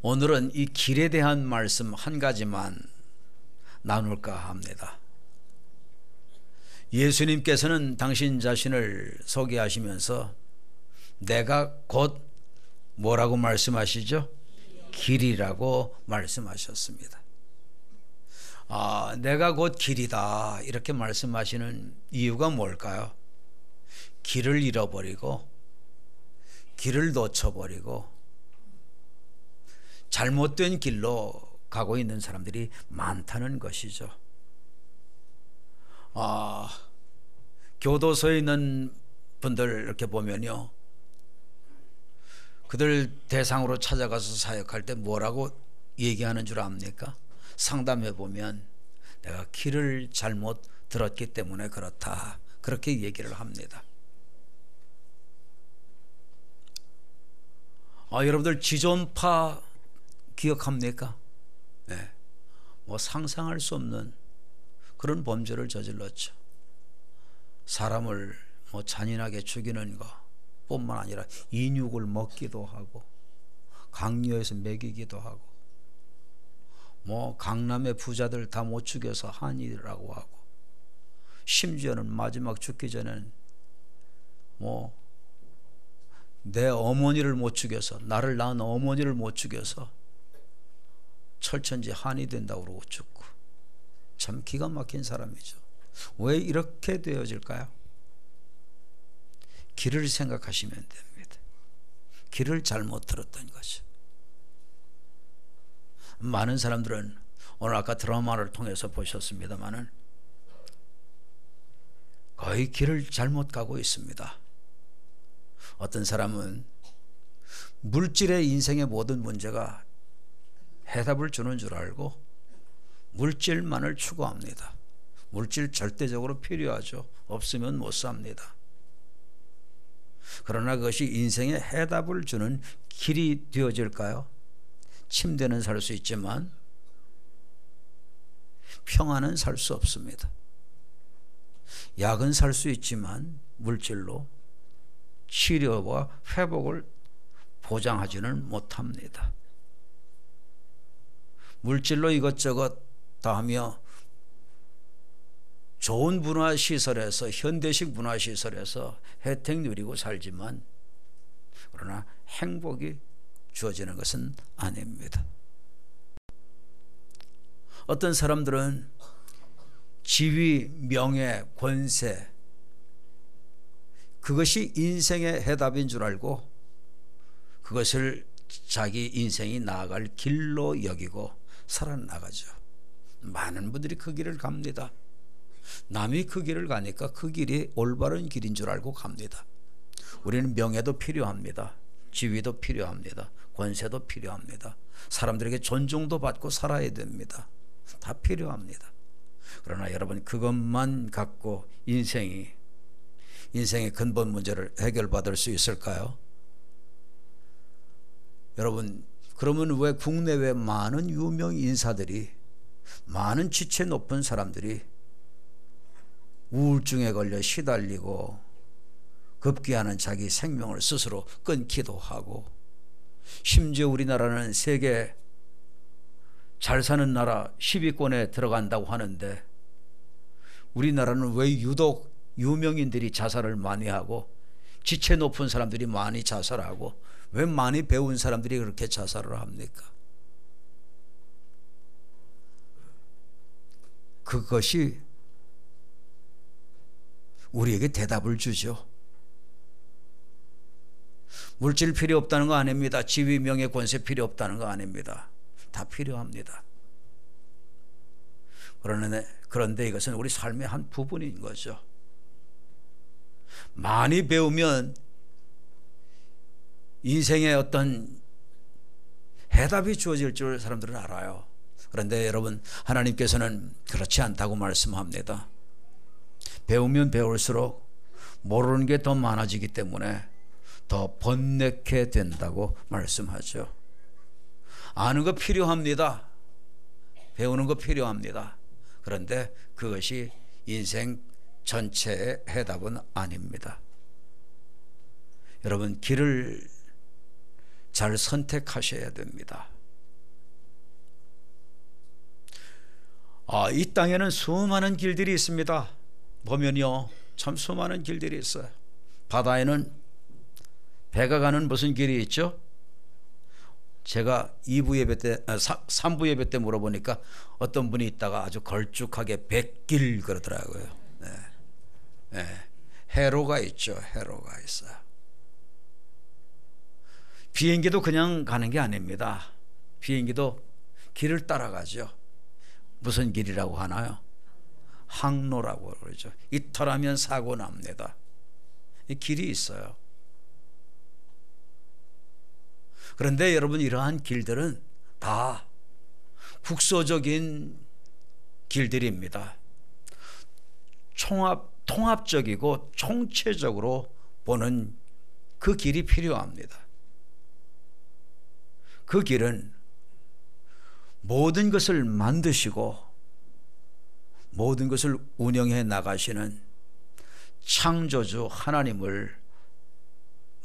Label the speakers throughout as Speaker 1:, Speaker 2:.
Speaker 1: 오늘은 이 길에 대한 말씀 한 가지만 나눌까 합니다. 예수님께서는 당신 자신을 소개하시면서 내가 곧 뭐라고 말씀하시죠? 길이라고 말씀하셨습니다. 내가 곧 길이다 이렇게 말씀하시는 이유가 뭘까요? 길을 잃어버리고 길을 놓쳐버리고 잘못된 길로 가고 있는 사람들이 많다는 것이죠. 교도소에 있는 분들 이렇게 보면요, 그들 대상으로 찾아가서 사역할 때 뭐라고 얘기하는 줄 압니까? 상담해 보면 내가 길을 잘못 들었기 때문에 그렇다, 그렇게 얘기를 합니다. 여러분들 지존파 기억합니까? 네. 상상할 수 없는 그런 범죄를 저질렀죠. 사람을 잔인하게 죽이는 것 뿐만 아니라 인육을 먹기도 하고 강요해서 먹이기도 하고 강남의 부자들 다 못 죽여서 한이라고 하고 심지어는 마지막 죽기 전엔 내 어머니를 못 죽여서, 나를 낳은 어머니를 못 죽여서 철천지 한이 된다고 그러고 죽고, 참 기가 막힌 사람이죠. 왜 이렇게 되어질까요? 길을 생각하시면 됩니다. 길을 잘못 들었던 거죠. 많은 사람들은 오늘 아까 드라마를 통해서 보셨습니다마는 거의 길을 잘못 가고 있습니다. 어떤 사람은 물질의 인생의 모든 문제가 해답을 주는 줄 알고 물질만을 추구합니다. 물질 절대적으로 필요하죠. 없으면 못 삽니다. 그러나 그것이 인생의 해답을 주는 길이 되어질까요? 침대는 살 수 있지만 평안은 살 수 없습니다. 약은 살 수 있지만 물질로 치료와 회복을 보장하지는 못합니다. 물질로 이것저것 다 하며 좋은 문화시설에서, 현대식 문화시설에서 혜택 누리고 살지만 그러나 행복이 주어지는 것은 아닙니다. 어떤 사람들은 지위, 명예, 권세, 그것이 인생의 해답인 줄 알고 그것을 자기 인생이 나아갈 길로 여기고 살아나가죠. 많은 분들이 그 길을 갑니다. 남이 그 길을 가니까 그 길이 올바른 길인 줄 알고 갑니다. 우리는 명예도 필요합니다. 지위도 필요합니다. 권세도 필요합니다. 사람들에게 존중도 받고 살아야 됩니다. 다 필요합니다. 그러나 여러분, 그것만 갖고 인생의 근본 문제를 해결받을 수 있을까요? 여러분, 그러면 왜 국내외 많은 유명 인사들이, 많은 지체 높은 사람들이 우울증에 걸려 시달리고 급기야는 자기 생명을 스스로 끊기도 하고, 심지어 우리나라는 세계 잘 사는 나라 10위권에 들어간다고 하는데 우리나라는 왜 유독 유명인들이 자살을 많이 하고 지체 높은 사람들이 많이 자살하고 왜 많이 배운 사람들이 그렇게 자살을 합니까? 그것이 우리에게 대답을 주죠. 물질 필요 없다는 거 아닙니다. 지위, 명예, 권세 필요 없다는 거 아닙니다. 다 필요합니다. 그런데 이것은 우리 삶의 한 부분인 거죠. 많이 배우면 인생의 어떤 해답이 주어질 줄 사람들은 알아요. 그런데 여러분, 하나님께서는 그렇지 않다고 말씀합니다. 배우면 배울수록 모르는 게 더 많아지기 때문에 더 번뇌케 된다고 말씀하죠. 아는 거 필요합니다. 배우는 거 필요합니다. 그런데 그것이 인생 전체의 해답은 아닙니다. 여러분, 길을 잘 선택하셔야 됩니다. 이 땅에는 수많은 길들이 있습니다. 보면요, 참 수많은 길들이 있어요. 바다에는 배가 가는 무슨 길이 있죠? 제가 2부 예배 때, 3부 예배 때 물어보니까 어떤 분이 있다가 아주 걸쭉하게 백길 그러더라고요. 네. 네. 해로가 있죠. 해로가 있어요. 비행기도 그냥 가는 게 아닙니다. 비행기도 길을 따라가죠. 무슨 길이라고 하나요? 항로라고 그러죠. 이탈하면 사고 납니다. 이 길이 있어요. 그런데 여러분, 이러한 길들은 다 국소적인 길들입니다. 통합적이고 총체적으로 보는 그 길이 필요합니다. 그 길은 모든 것을 만드시고 모든 것을 운영해 나가시는 창조주 하나님을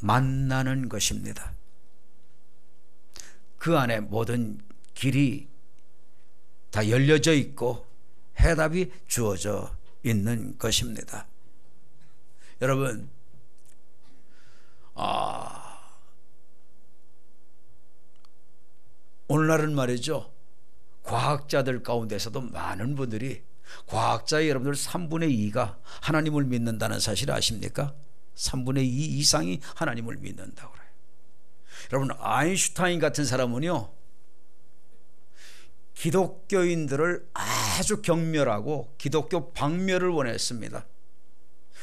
Speaker 1: 만나는 것입니다. 그 안에 모든 길이 다 열려져 있고 해답이 주어져 있는 것입니다. 여러분, 오늘날은 말이죠, 과학자들 가운데서도 많은 분들이, 과학자의 여러분들 3분의 2가 하나님을 믿는다는 사실 아십니까? 3분의 2 이상이 하나님을 믿는다고 그래요. 여러분, 아인슈타인 같은 사람은요, 기독교인들을 아주 경멸하고 기독교 박멸을 원했습니다.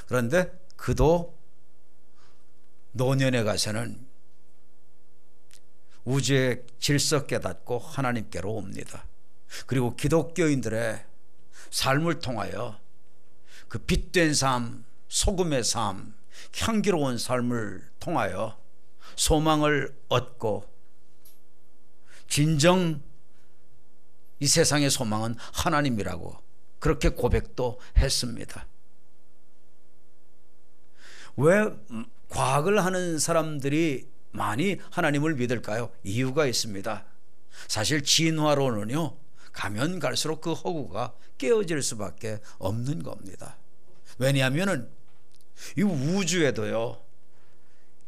Speaker 1: 그런데 그도 노년에 가서는 우주의 질서 깨닫고 하나님께로 옵니다. 그리고 기독교인들의 삶을 통하여 그 빛된 삶, 소금의 삶, 향기로운 삶을 통하여 소망을 얻고, 진정 이 세상의 소망은 하나님이라고 그렇게 고백도 했습니다. 왜 과학을 하는 사람들이 많이 하나님을 믿을까요? 이유가 있습니다. 사실 진화론은요, 가면 갈수록 그 허구가 깨어질 수밖에 없는 겁니다. 왜냐하면 이 우주에도요,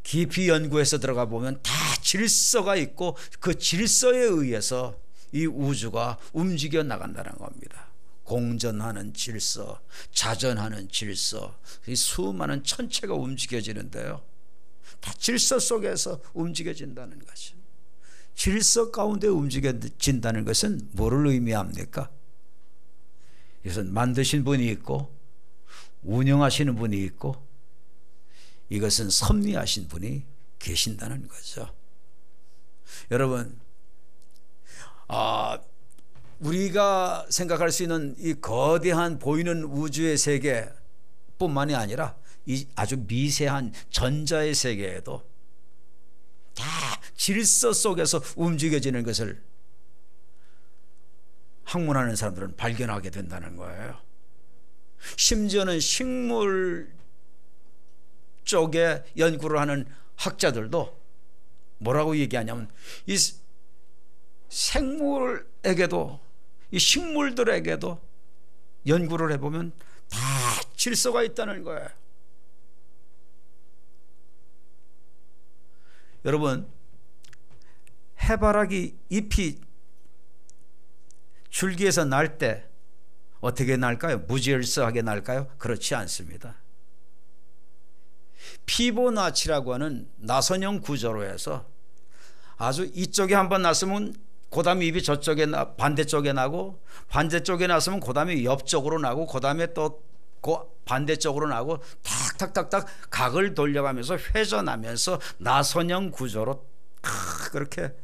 Speaker 1: 깊이 연구해서 들어가 보면 다 질서가 있고 그 질서에 의해서 이 우주가 움직여 나간다는 겁니다. 공전하는 질서, 자전하는 질서, 이 수많은 천체가 움직여지는데요, 다 질서 속에서 움직여진다는 거죠. 질서 가운데 움직여진다는 것은 뭐를 의미합니까? 이것은 만드신 분이 있고 운영하시는 분이 있고, 이것은 섭리하신 분이 계신다는 거죠. 여러분, 우리가 생각할 수 있는 이 거대한 보이는 우주의 세계뿐만이 아니라 이 아주 미세한 전자의 세계에도 다 질서 속에서 움직여지는 것을 학문하는 사람들은 발견하게 된다는 거예요. 심지어는 식물 쪽에 연구를 하는 학자들도 뭐라고 얘기하냐면, 이 생물에게도, 이 식물들에게도 연구를 해보면 다 질서가 있다는 거예요. 여러분, 해바라기 잎이 줄기에서 날 때 어떻게 날까요? 무질서하게 날까요? 그렇지 않습니다. 피보나치라고 하는 나선형 구조로 해서 아주 이쪽에 한번 났으면 그 다음에 잎이 저쪽에 반대쪽에 나고, 반대쪽에 났으면 그 다음에 옆쪽으로 나고, 그 다음에 또 그 반대쪽으로 나고, 탁탁탁탁 각을 돌려가면서 회전하면서 나선형 구조로 그렇게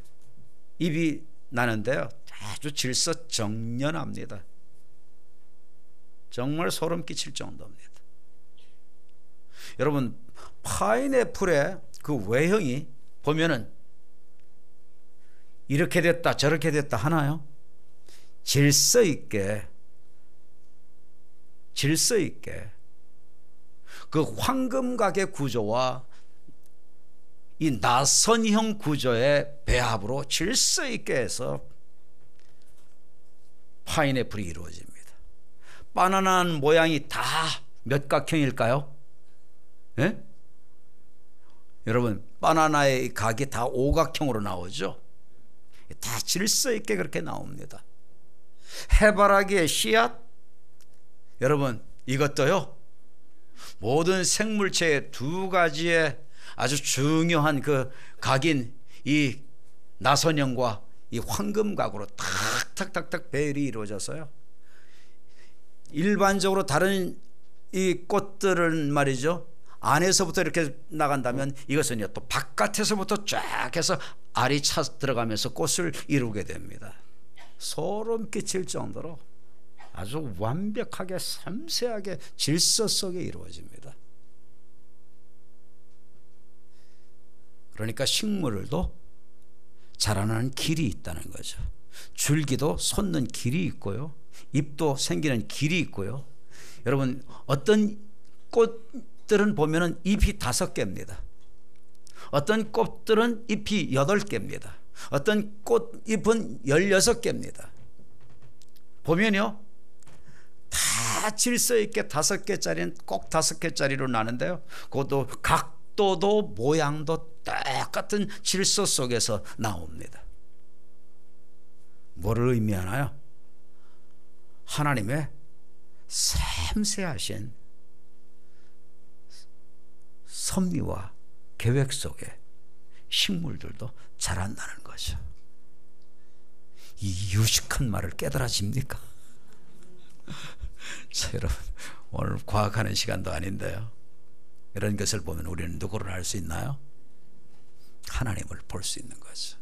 Speaker 1: 잎이 나는데요, 아주 질서정연합니다. 정말 소름 끼칠 정도입니다. 여러분, 파인애플의 그 외형이 보면은 이렇게 됐다 저렇게 됐다 하나요? 질서 있게 그 황금각의 구조와 이 나선형 구조의 배합으로 질서 있게 해서 파인애플이 이루어집니다. 바나나는 모양이 다 몇 각형일까요? 예? 여러분, 바나나의 각이 다 오각형으로 나오죠. 다 질서 있게 그렇게 나옵니다. 해바라기의 씨앗, 여러분 이것도요, 모든 생물체의 두 가지의 아주 중요한 그 각인 이 나선형과 이 황금각으로 탁탁탁탁 배열이 이루어져서요, 일반적으로 다른 이 꽃들은 말이죠, 안에서부터 이렇게 나간다면 이것은요 또 바깥에서부터 쫙 해서 알이 차 들어가면서 꽃을 이루게 됩니다. 소름 끼칠 정도로 아주 완벽하게 섬세하게 질서 속에 이루어집니다. 그러니까 식물도 자라나는 길이 있다는 거죠. 줄기도 솟는 길이 있고요, 잎도 생기는 길이 있고요. 여러분, 어떤 꽃들은 보면은 잎이 5개입니다. 어떤 꽃들은 잎이 8개입니다. 어떤 꽃잎은 16개입니다. 보면요, 다 질서 있게 5개짜리는 꼭 5개짜리로 나는데요, 그것도 각도도 모양도 똑같은 질서 속에서 나옵니다. 뭐를 의미하나요? 하나님의 섬세하신 섭리와 계획 속에 식물들도 자란다는 거죠. 이 유식한 말을 깨달아집니까? 자, 여러분, 오늘 과학하는 시간도 아닌데요, 이런 것을 보면 우리는 누구를 알 수 있나요? 하나님을 볼 수 있는 거죠.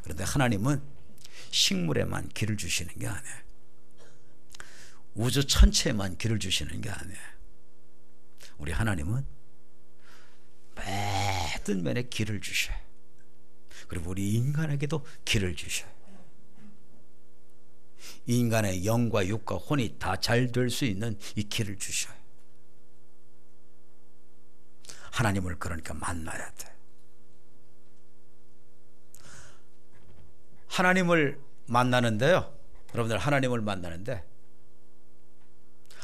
Speaker 1: 그런데 하나님은 식물에만 길을 주시는 게 아니에요. 우주 전체에만 길을 주시는 게 아니에요. 우리 하나님은 모든 면에 길을 주셔요. 그리고 우리 인간에게도 길을 주셔요. 인간의 영과 육과 혼이 다 잘 될 수 있는 이 길을 주셔요. 하나님을 그러니까 만나야 돼. 하나님을 만나는데요, 여러분들, 하나님을 만나는데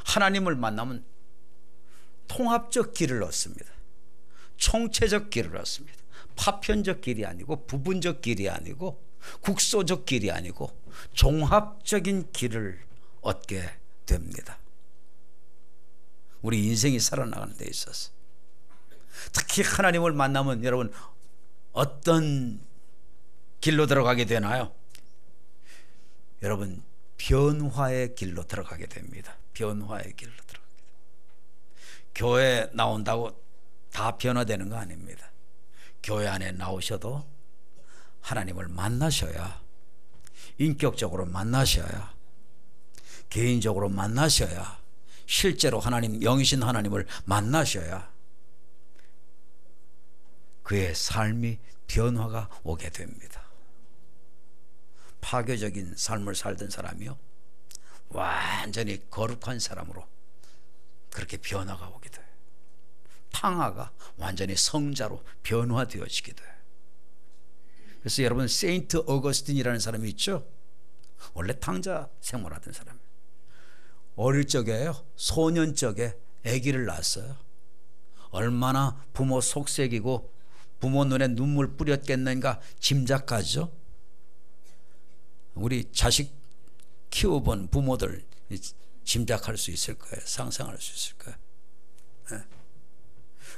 Speaker 1: 하나님을 만나면 통합적 길을 얻습니다. 총체적 길을 얻습니다. 파편적 길이 아니고, 부분적 길이 아니고, 국소적 길이 아니고 종합적인 길을 얻게 됩니다. 우리 인생이 살아나가는 데 있어서 특히 하나님을 만나면 여러분 어떤 길로 들어가게 되나요? 여러분, 변화의 길로 들어가게 됩니다. 변화의 길로 들어가게 됩니다. 교회 나온다고 다 변화되는 거 아닙니다. 교회 안에 나오셔도 하나님을 만나셔야, 인격적으로 만나셔야, 개인적으로 만나셔야, 실제로 하나님, 영이신 하나님을 만나셔야 그의 삶이 변화가 오게 됩니다. 파괴적인 삶을 살던 사람이요, 완전히 거룩한 사람으로 그렇게 변화가 오게 돼요. 탕아가 완전히 성자로 변화되어지게 돼요. 그래서 여러분, 세인트 어거스틴이라는 사람이 있죠. 원래 탕자 생활하던 사람이에요. 어릴 적에요, 소년 적에 아기를 낳았어요. 얼마나 부모 속색이고 부모 눈에 눈물 뿌렸겠는가 짐작하죠. 우리 자식 키워본 부모들 짐작할 수 있을 거예요. 상상할 수 있을 거예요. 네.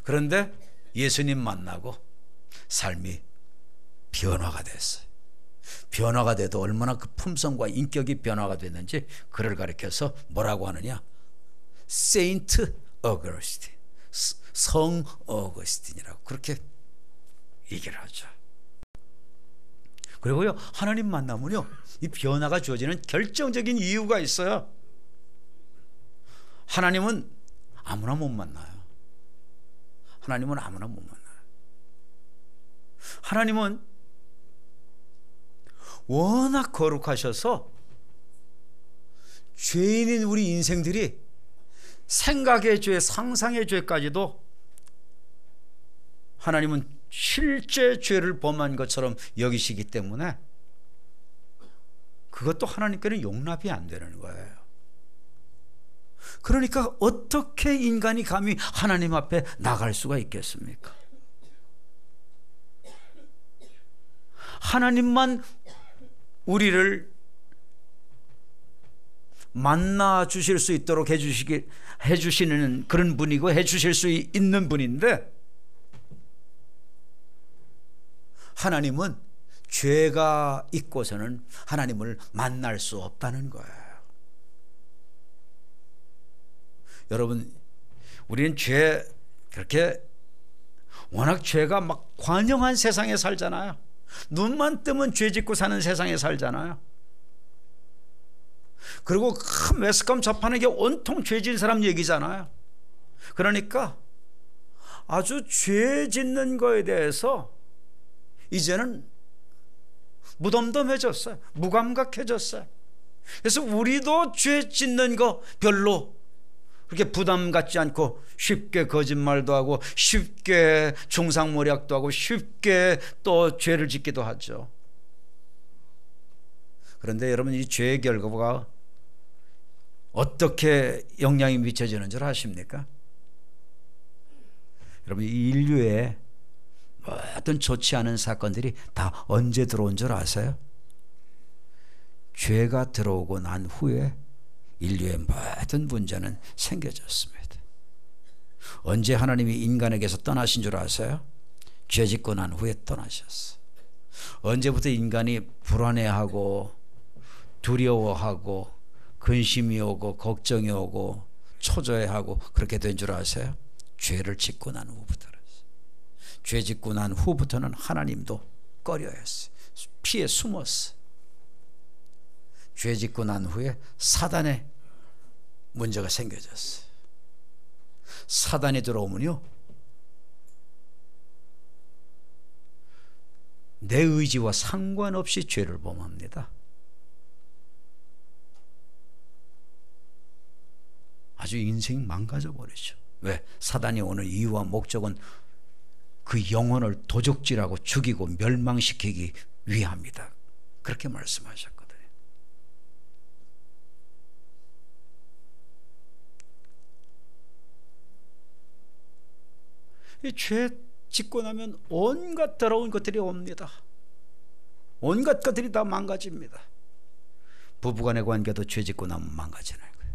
Speaker 1: 그런데 예수님 만나고 삶이 변화가 됐어요. 변화가 돼도 얼마나 그 품성과 인격이 변화가 됐는지 그를 가리켜서 뭐라고 하느냐, 세인트 어거스틴, 성 어거스틴이라고 그렇게 얘기를 하죠. 그리고요, 하나님 만나면요, 이 변화가 주어지는 결정적인 이유가 있어요. 하나님은 아무나 못 만나요. 하나님은 아무나 못 만나요. 하나님은 워낙 거룩하셔서 죄인인 우리 인생들이 생각의 죄, 상상의 죄까지도 하나님은 실제 죄를 범한 것처럼 여기시기 때문에 그것도 하나님께는 용납이 안 되는 거예요. 그러니까 어떻게 인간이 감히 하나님 앞에 나갈 수가 있겠습니까? 하나님만 우리를 만나 주실 수 있도록 해주시는 그런 분이고 해주실 수 있는 분인데, 하나님은 죄가 있고서는 하나님을 만날 수 없다는 거예요. 여러분, 우리는 그렇게 워낙 죄가 막 관영한 세상에 살잖아요. 눈만 뜨면 죄 짓고 사는 세상에 살잖아요. 그리고 큰 매스컴 접하는 게 온통 죄 짓는 사람 얘기잖아요. 그러니까 아주 죄 짓는 거에 대해서 이제는 무덤덤해졌어요. 무감각해졌어요. 그래서 우리도 죄 짓는 거 별로 그렇게 부담 갖지 않고 쉽게 거짓말도 하고 쉽게 중상모략도 하고 쉽게 또 죄를 짓기도 하죠. 그런데 여러분, 이 죄의 결과가 어떻게 영향이 미쳐지는 줄 아십니까? 여러분, 이 인류에 어떤 좋지 않은 사건들이 다 언제 들어온 줄 아세요? 죄가 들어오고 난 후에 인류의 모든 문제는 생겨졌습니다. 언제 하나님이 인간에게서 떠나신 줄 아세요? 죄 짓고 난 후에 떠나셨어요. 언제부터 인간이 불안해하고 두려워하고 근심이 오고 걱정이 오고 초조해하고 그렇게 된 줄 아세요? 죄를 짓고 난 후부터. 죄 짓고 난 후부터는 하나님도 꺼려했어요. 피해 숨었어요. 죄 짓고 난 후에 사단의 문제가 생겨졌어요. 사단이 들어오면요, 내 의지와 상관없이 죄를 범합니다. 아주 인생이 망가져 버리죠. 왜? 사단이 오는 이유와 목적은 그 영혼을 도적질하고 죽이고 멸망시키기 위함이다. 그렇게 말씀하셨거든요. 이 죄 짓고 나면 온갖 더러운 것들이 옵니다. 온갖 것들이 다 망가집니다. 부부간의 관계도 죄 짓고 나면 망가지는 거예요.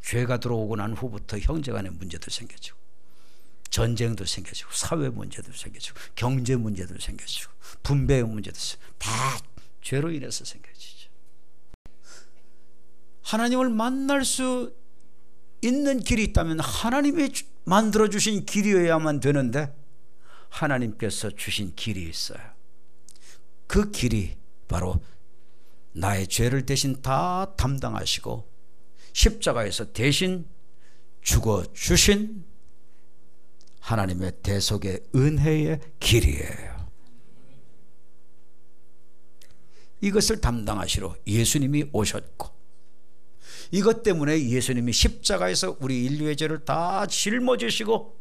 Speaker 1: 죄가 들어오고 난 후부터 형제간의 문제도 생겨지고, 전쟁도 생겨지고, 사회 문제도 생겨지고, 경제 문제도 생겨지고, 분배의 문제도 다 죄로 인해서 생겨지죠. 하나님을 만날 수 있는 길이 있다면 하나님이 만들어주신 길이어야만 되는데, 하나님께서 주신 길이 있어요. 그 길이 바로 나의 죄를 대신 다 담당하시고 십자가에서 대신 죽어주신 하나님의 대속의 은혜의 길이에요. 이것을 담당하시러 예수님이 오셨고, 이것 때문에 예수님이 십자가에서 우리 인류의 죄를 다 짊어지시고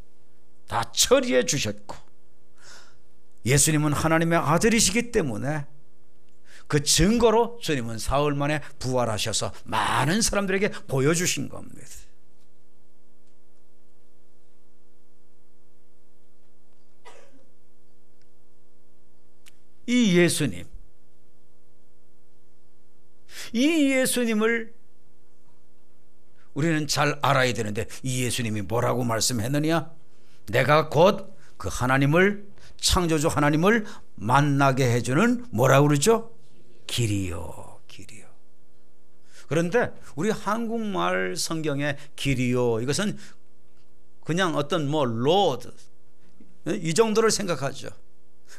Speaker 1: 다 처리해 주셨고, 예수님은 하나님의 아들이시기 때문에 그 증거로 주님은 사흘 만에 부활하셔서 많은 사람들에게 보여주신 겁니다. 이 예수님을 우리는 잘 알아야 되는데, 이 예수님이 뭐라고 말씀했느냐? 내가 곧 그 하나님을, 창조주 하나님을 만나게 해주는, 뭐라고 그러죠? 길이요, 길이요. 그런데 우리 한국말 성경의 길이요, 이것은 그냥 어떤 로드 이 정도를 생각하죠.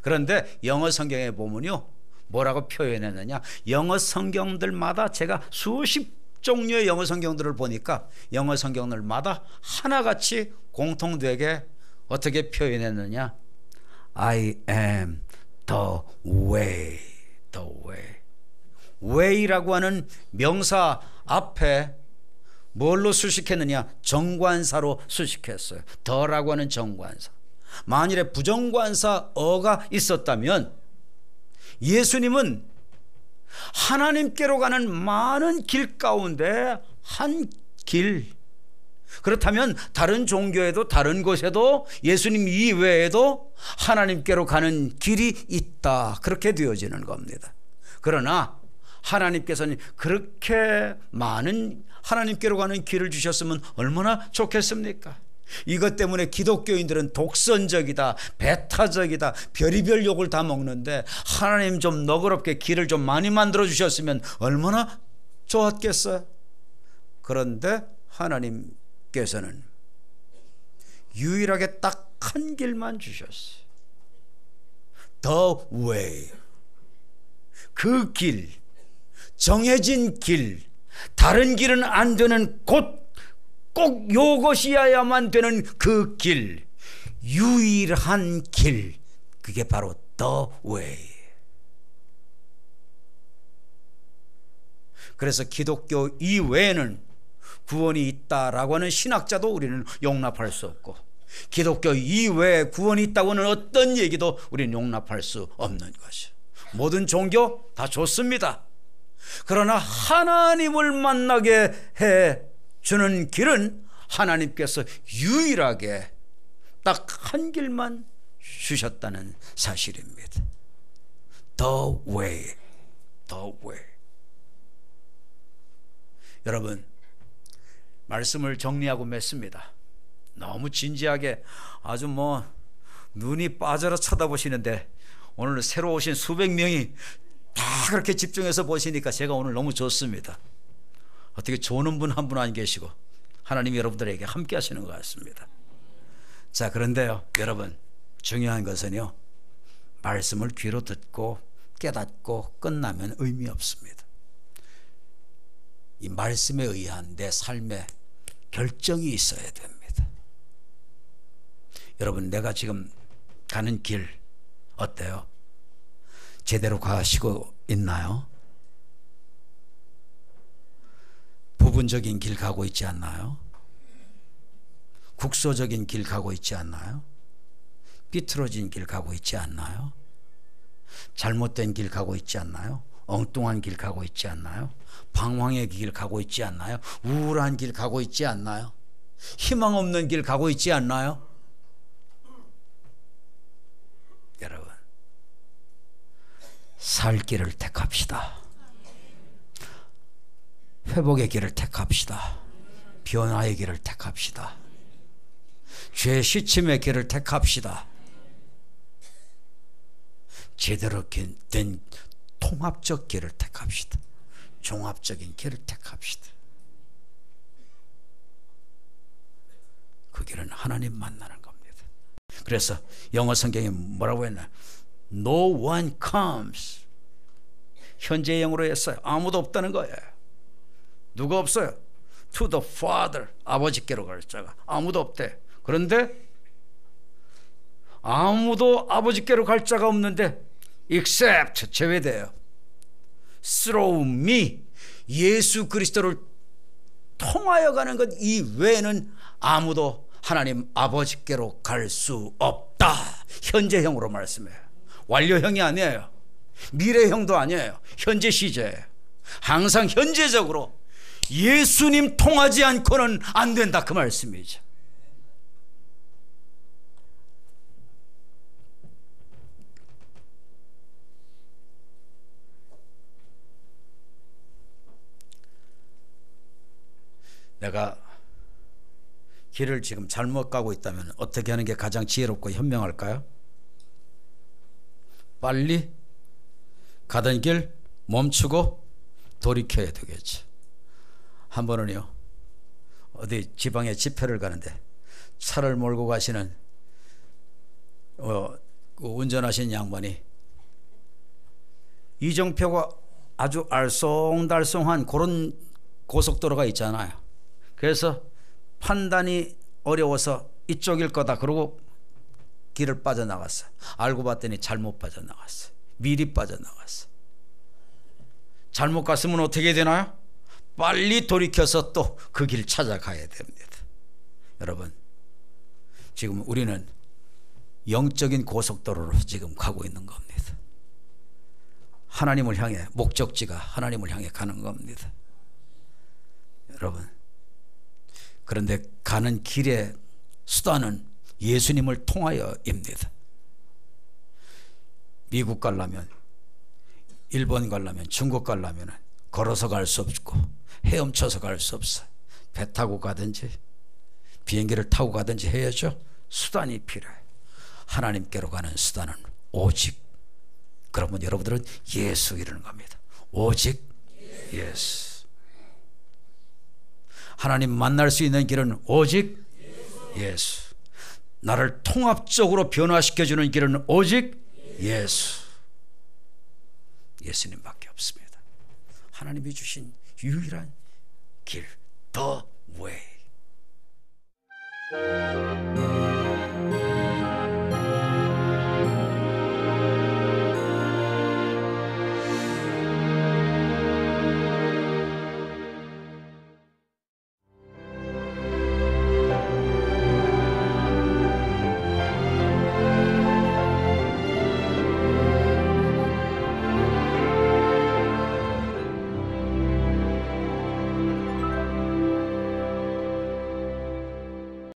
Speaker 1: 그런데 영어 성경에 보면요, 뭐라고 표현했느냐? 영어 성경들마다, 제가 수십 종류의 영어 성경들을 보니까 영어 성경들마다 하나같이 공통되게 어떻게 표현했느냐? I am the way, the way. way라고 하는 명사 앞에 뭘로 수식했느냐? 정관사로 수식했어요. the라고 하는 정관사. 만일에 부정관사 어가 있었다면 예수님은 하나님께로 가는 많은 길 가운데 한 길. 그렇다면 다른 종교에도 다른 곳에도 예수님 이외에도 하나님께로 가는 길이 있다. 그렇게 되어지는 겁니다. 그러나 하나님께서는 그렇게 많은 하나님께로 가는 길을 주셨으면 얼마나 좋겠습니까? 이것 때문에 기독교인들은 독선적이다, 배타적이다, 별의별 욕을 다 먹는데 하나님 좀 너그럽게 길을 좀 많이 만들어 주셨으면 얼마나 좋았겠어요? 그런데 하나님께서는 유일하게 딱 한 길만 주셨어요. The way. 그 길, 정해진 길, 다른 길은 안 되는 곧 꼭 요것이어야만 되는 그 길, 유일한 길, 그게 바로 The way. 그래서 기독교 이외에는 구원이 있다라고 하는 신학자도 우리는 용납할 수 없고, 기독교 이외에 구원이 있다고 하는 어떤 얘기도 우리는 용납할 수 없는 것이죠. 모든 종교 다 좋습니다. 그러나 하나님을 만나게 해 주는 길은 하나님께서 유일하게 딱 한 길만 주셨다는 사실입니다. The way. The way. 여러분, 말씀을 정리하고 맺습니다. 너무 진지하게 아주 눈이 빠져라 쳐다보시는데 오늘 새로 오신 수백 명이 다 그렇게 집중해서 보시니까 제가 오늘 너무 좋습니다. 어떻게 조는 분 한 분 안 계시고 하나님이 여러분들에게 함께 하시는 것 같습니다. 자, 그런데요, 여러분, 중요한 것은요, 말씀을 귀로 듣고 깨닫고 끝나면 의미 없습니다. 이 말씀에 의한 내 삶에 결정이 있어야 됩니다. 여러분, 내가 지금 가는 길 어때요? 제대로 가시고 있나요? 부분적인 길 가고 있지 않나요? 국소적인 길 가고 있지 않나요? 삐뚤어진 길 가고 있지 않나요? 잘못된 길 가고 있지 않나요? 엉뚱한 길 가고 있지 않나요? 방황의 길 가고 있지 않나요? 우울한 길 가고 있지 않나요? 희망 없는 길 가고 있지 않나요? 여러분, 살 길을 택합시다. 회복의 길을 택합시다. 변화의 길을 택합시다. 죄 시침의 길을 택합시다. 제대로 된 통합적 길을 택합시다. 종합적인 길을 택합시다. 그 길은 하나님 만나는 겁니다. 그래서 영어 성경에 뭐라고 했나? No one comes. 현재형으로 했어요. 아무도 없다는 거예요. 누가 없어요? To the Father. 아버지께로 갈 자가 아무도 없대. 그런데 아무도 아버지께로 갈 자가 없는데 except, 제외돼요. through me. 예수 그리스도를 통하여 가는 것 이외에는 아무도 하나님 아버지께로 갈 수 없다. 현재형으로 말씀해요. 완료형이 아니에요. 미래형도 아니에요. 현재 시제예요. 항상 현재적으로 예수님 통하지 않고는 안 된다, 그 말씀이죠. 내가 길을 지금 잘못 가고 있다면 어떻게 하는 게 가장 지혜롭고 현명할까요? 빨리 가던 길 멈추고 돌이켜야 되겠죠. 한 번은요, 어디 지방에 집회를 가는데 차를 몰고 가시는 그 운전하신 양반이 이정표가 아주 알쏭달쏭한 그런 고속도로가 있잖아요. 그래서 판단이 어려워서 이쪽일 거다 그러고 길을 빠져나갔어. 알고 봤더니 잘못 빠져나갔어. 미리 빠져나갔어. 잘못 갔으면 어떻게 되나요? 빨리 돌이켜서 또 그 길 찾아가야 됩니다. 여러분, 지금 우리는 영적인 고속도로로 지금 가고 있는 겁니다. 하나님을 향해, 목적지가 하나님을 향해 가는 겁니다. 여러분, 그런데 가는 길의 수단은 예수님을 통하여입니다. 미국 가려면, 일본 가려면, 중국 가려면 걸어서 갈 수 없고 헤엄쳐서 갈 수 없어. 배 타고 가든지 비행기를 타고 가든지 해야죠. 수단이 필요해. 하나님께로 가는 수단은 오직, 그러면 여러분들은 예수 이러는 겁니다. 오직 예수. 하나님 만날 수 있는 길은 오직 예수. 나를 통합적으로 변화시켜주는 길은 오직 예수. 예수님밖에 없습니다. 하나님이 주신 유일한 길, The Way.